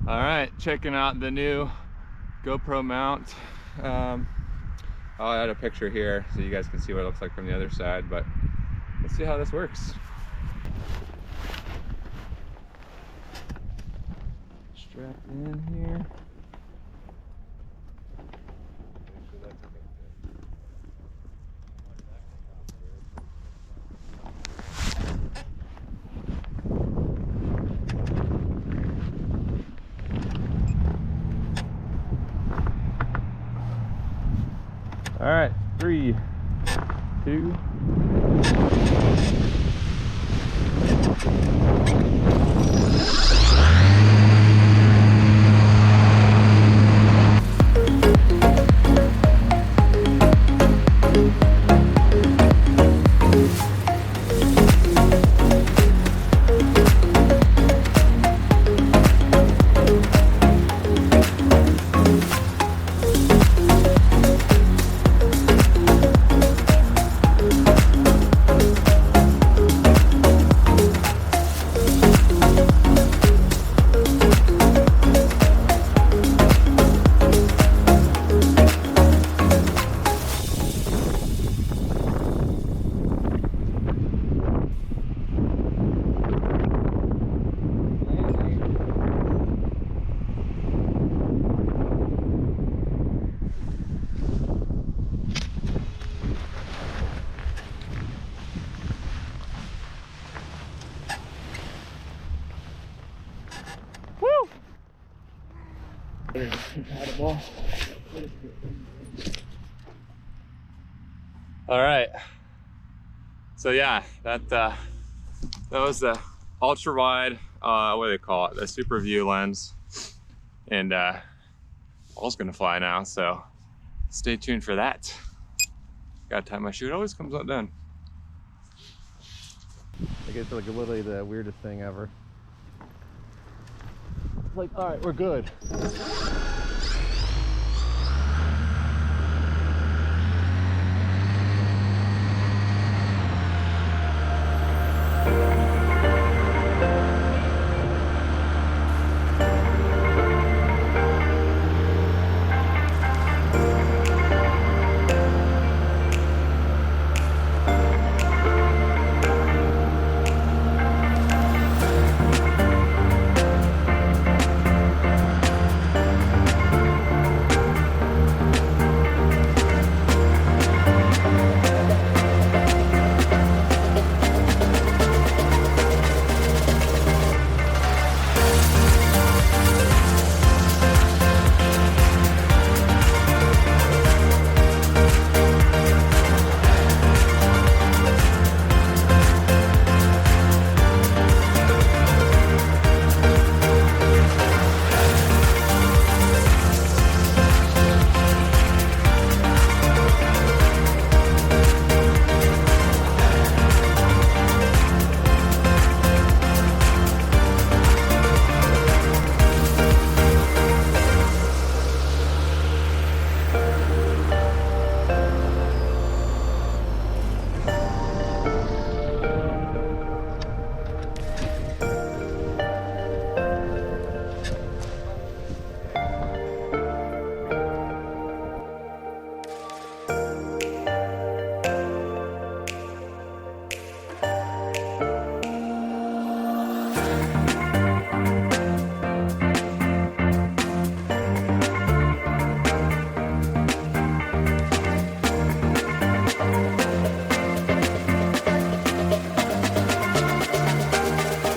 All right, checking out the new GoPro mount. I'll add a picture here so you guys can see what it looks like from the other side, but let's see how this works. Strapped in here. All right, 3, 2. Compatible. All right, so yeah, that was the ultra wide, what do they call it, the super view lens, and ball's gonna fly now, so stay tuned for that. Gotta time my shoe, it always comes out done. I guess like literally the weirdest thing ever. It's like, all right, we're good.